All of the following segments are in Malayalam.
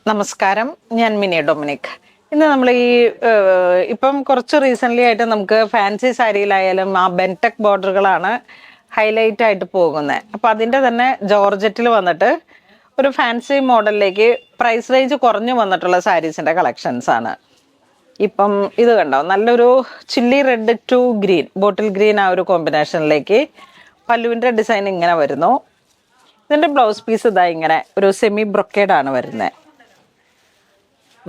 നമസ്കാരം, ഞാൻ മിനി ഡൊമിനിക്. ഇന്ന് നമ്മൾ ഇപ്പം കുറച്ച് റീസെൻ്റ്ലി ആയിട്ട് നമുക്ക് ഫാൻസി സാരിയിലായാലും ആ ബെൻടെക് ബോർഡറുകളാണ് ഹൈലൈറ്റ് ആയിട്ട് പോകുന്നത്. അപ്പം അതിൻ്റെ തന്നെ ജോർജറ്റിൽ വന്നിട്ട് ഒരു ഫാൻസി മോഡലിലേക്ക് പ്രൈസ് റേഞ്ച് കുറഞ്ഞു വന്നിട്ടുള്ള സാരീസിൻ്റെ കളക്ഷൻസ് ആണ്. ഇപ്പം ഇത് കണ്ടോ, നല്ലൊരു chilli red to green, bottle green ആ ഒരു കോമ്പിനേഷനിലേക്ക് പല്ലുവിൻ്റെ ഡിസൈൻ ഇങ്ങനെ വരുന്നു. ഇതിൻ്റെ ബ്ലൗസ് പീസ് ഇതാ ഇങ്ങനെ ഒരു സെമി ബ്രൊക്കേഡാണ് വരുന്നത്.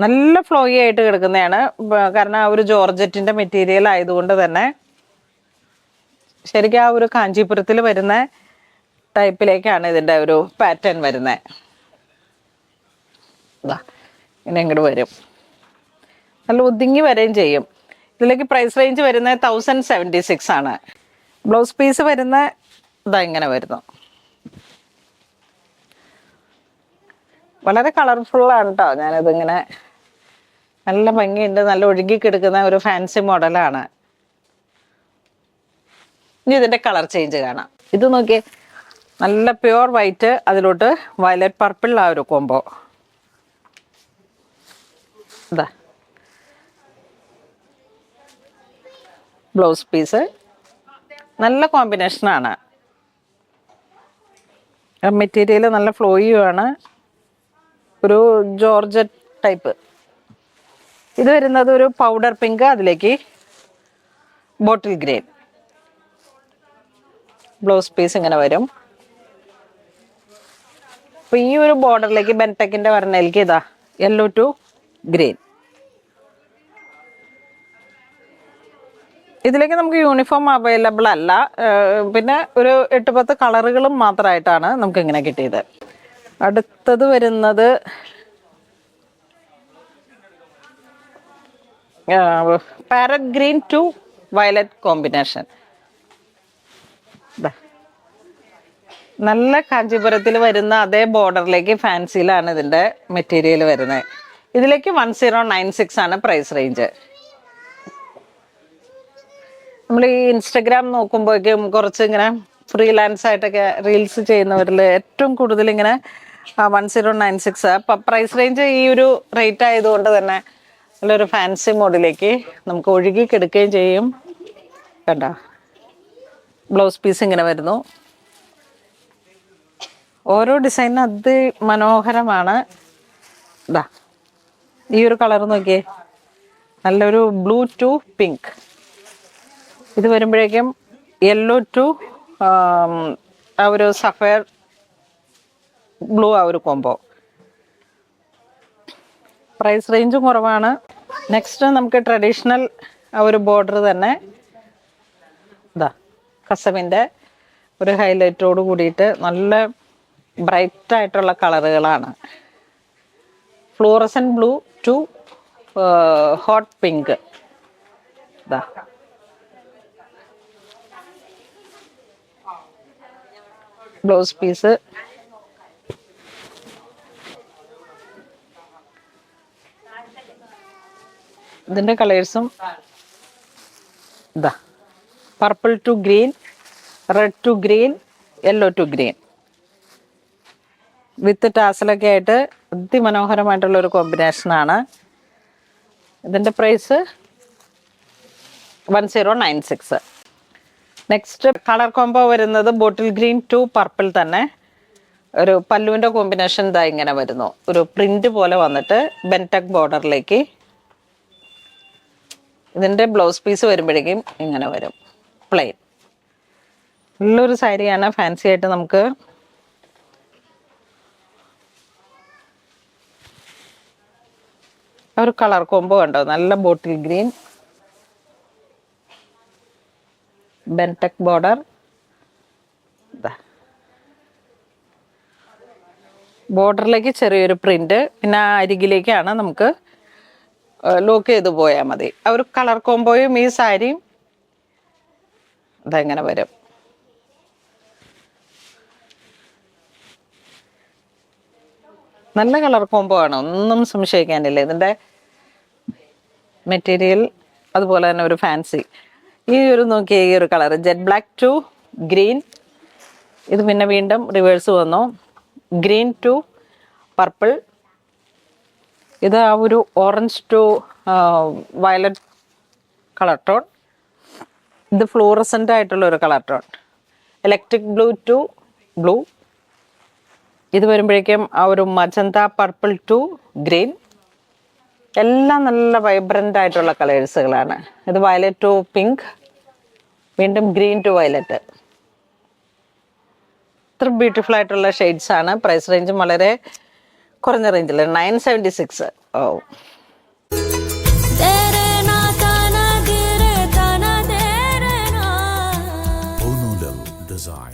നല്ല ഫ്ലോയി ആയിട്ട് കിടക്കുന്നതാണ്, കാരണം ആ ഒരു ജോർജറ്റിൻ്റെ മെറ്റീരിയൽ ആയതുകൊണ്ട് തന്നെ ശരിക്കും ആ ഒരു കാഞ്ചീപുരത്തിൽ വരുന്ന ടൈപ്പിലേക്കാണ് ഇതിൻ്റെ ഒരു പാറ്റേൺ വരുന്നത്. ഇതാ ഇങ്ങനെ ഇങ്ങോട്ട് വരും, നല്ല ഒതുങ്ങി വരികയും ചെയ്യും. ഇതിലേക്ക് പ്രൈസ് റേഞ്ച് വരുന്നത് 1076 ആണ്. ബ്ലൗസ് പീസ് വരുന്ന ഇതാ ഇങ്ങനെ വരുന്നു. വളരെ കളർഫുള്ളാണ് കേട്ടോ. ഞാനിതിങ്ങനെ നല്ല ഭംഗിയുണ്ട്, നല്ല ഒഴുകി കിടക്കുന്ന ഒരു ഫാൻസി മോഡലാണ്. ഇനി ഇതിൻ്റെ കളർ ചേഞ്ച് കാണാം. ഇത് നോക്കിയേ, നല്ല പ്യുവർ വൈറ്റ്, അതിലോട്ട് വയലറ്റ് പർപ്പിൾ ആ ഒരു കോംബോ. ഇതാ ബ്ലൗസ് പീസ്, നല്ല കോമ്പിനേഷനാണ്. മെറ്റീരിയൽ നല്ല ഫ്ലോയുമാണ്, ഒരു ജോർജറ്റ് ടൈപ്പ്. ഇത് വരുന്നത് ഒരു പൗഡർ പിങ്ക്, അതിലേക്ക് ബോട്ടിൽ ഗ്രീൻ. ബ്ലൗസ് പീസ് ഇങ്ങനെ വരും. അപ്പോൾ ഈ ഒരു ബോർഡറിലേക്ക് ബെൻടെക്കിൻ്റെ പറഞ്ഞതിലേക്ക് ഇതാ യെല്ലോ ടു ഗ്രീൻ. ഇതിലേക്ക് നമുക്ക് യൂണിഫോം അവൈലബിൾ അല്ല, പിന്നെ ഒരു 8-10 കളറുകളും മാത്രമായിട്ടാണ് നമുക്ക് ഇങ്ങനെ കിട്ടിയത്. അടുത്തത് വരുന്നത് parrot green to violet combination. നല്ല കാഞ്ചീപുരത്തിൽ വരുന്ന അതേ ബോർഡറിലേക്ക് ഫാൻസിയിലാണ് ഇതിൻ്റെ മെറ്റീരിയൽ വരുന്നത്. ഇതിലേക്ക് 1096 ആണ് പ്രൈസ് റേഞ്ച്. നമ്മൾ ഈ ഇൻസ്റ്റഗ്രാം നോക്കുമ്പോഴേക്കും കുറച്ച് ഇങ്ങനെ ഫ്രീലാൻസ് ആയിട്ടൊക്കെ റീൽസ് ചെയ്യുന്നവരിൽ ഏറ്റവും കൂടുതൽ ഇങ്ങനെ 1096 പ്രൈസ് റേഞ്ച്. ഈ ഒരു റേറ്റ് ആയതുകൊണ്ട് തന്നെ നല്ലൊരു ഫാൻസി മോഡിലേക്ക് നമുക്ക് ഒഴുകി കിടക്കുകയും ചെയ്യും. കണ്ടോ, ബ്ലൗസ് പീസ് ഇങ്ങനെ വരുന്നു. ഓരോ ഡിസൈനും അതിമനോഹരമാണ്. ഇതാ ഈ ഒരു കളർ നോക്കിയേ, നല്ലൊരു ബ്ലൂ ടു പിങ്ക്. ഇത് വരുമ്പോഴേക്കും യെല്ലോ ടു ആ ഒരു സഫയർ ബ്ലൂ ആ ഒരു കോംബോ. പ്രൈസ് റേഞ്ചും കുറവാണ്. നെക്സ്റ്റ് നമുക്ക് ട്രഡീഷണൽ ആ ഒരു ബോർഡർ തന്നെ ഇതാ കസവിൻ്റെ ഒരു ഹൈലൈറ്റോട് കൂടിയിട്ട് നല്ല ബ്രൈറ്റ് ആയിട്ടുള്ള കളറുകളാണ്. Fluorescent blue to hot pink. ഇതാ ബ്ലൗസ് പീസ്. ഇതിൻ്റെ കളേഴ്സും ഇതാ purple to green, red to green, yellow to green with ടാസലൊക്കെ ആയിട്ട് അതിമനോഹരമായിട്ടുള്ളൊരു കോമ്പിനേഷനാണ്. ഇതിൻ്റെ പ്രൈസ് 1096. നെക്സ്റ്റ് കളർ കോംബോ വരുന്നത് ബോട്ടിൽ ഗ്രീൻ ടു പർപ്പിൾ തന്നെ. ഒരു പല്ലുവിൻ്റെ കോമ്പിനേഷൻ ഇതാ ഇങ്ങനെ വരുന്നു, ഒരു പ്രിന്റ് പോലെ വന്നിട്ട് ബെൻടെക് ബോർഡറിലേക്ക്. ഇതിൻ്റെ ബ്ലൗസ് പീസ് വരുമ്പോഴേക്കും ഇങ്ങനെ വരും, പ്ലെയിൻ. നല്ലൊരു സാരിയാണ്, ഫാൻസി ആയിട്ട് നമുക്ക് ഒരു കളർ കോംബോ കണ്ടോ, നല്ല ബോട്ടിൽ ഗ്രീൻ, ബെൻടെക് ബോർഡർ. ബോർഡറിലേക്ക് ചെറിയൊരു പ്രിന്റ്, പിന്നെ ആ അരികിലേക്കാണ് നമുക്ക് ലോക്ക് ചെയ്ത് പോയാൽ മതി. ആ ഒരു കളർ കോംബോയും ഈ സാരിയും ഇതെങ്ങനെ വരും. നല്ല കളർ കോംബോ ആണ്, ഒന്നും സംശയിക്കാനില്ല. ഇതിൻ്റെ മെറ്റീരിയൽ അതുപോലെ തന്നെ ഒരു ഫാൻസി. ഈ ഒരു നോക്കിയ ഈ ഒരു colour jet black to green. ഇത് പിന്നെ വീണ്ടും റിവേഴ്സ് വന്നു, ഗ്രീൻ ടു പർപ്പിൾ, ഇത് ആ ഒരു orange to violet colour tone. ഇത് ഫ്ലൂറസൻ്റ് ആയിട്ടുള്ള ഒരു colour tone. Electric blue to blue. ഇത് വരുമ്പോഴേക്കും ആ ഒരു മജന്ത പർപ്പിൾ ടു ഗ്രീൻ. എല്ലാം നല്ല വൈബ്രൻ്റ് ആയിട്ടുള്ള കളേഴ്സുകളാണ്. ഇത് വയലറ്റ് ടു പിങ്ക്, വീണ്ടും ഗ്രീൻ ടു വയലറ്റ്. ഇത്ര ബ്യൂട്ടിഫുൾ ആയിട്ടുള്ള ഷെയ്ഡ്സ് ആണ്. പ്രൈസ് റേഞ്ചും വളരെ കുറഞ്ഞ റേഞ്ചിൽ 976. ഓ, Onulal Design.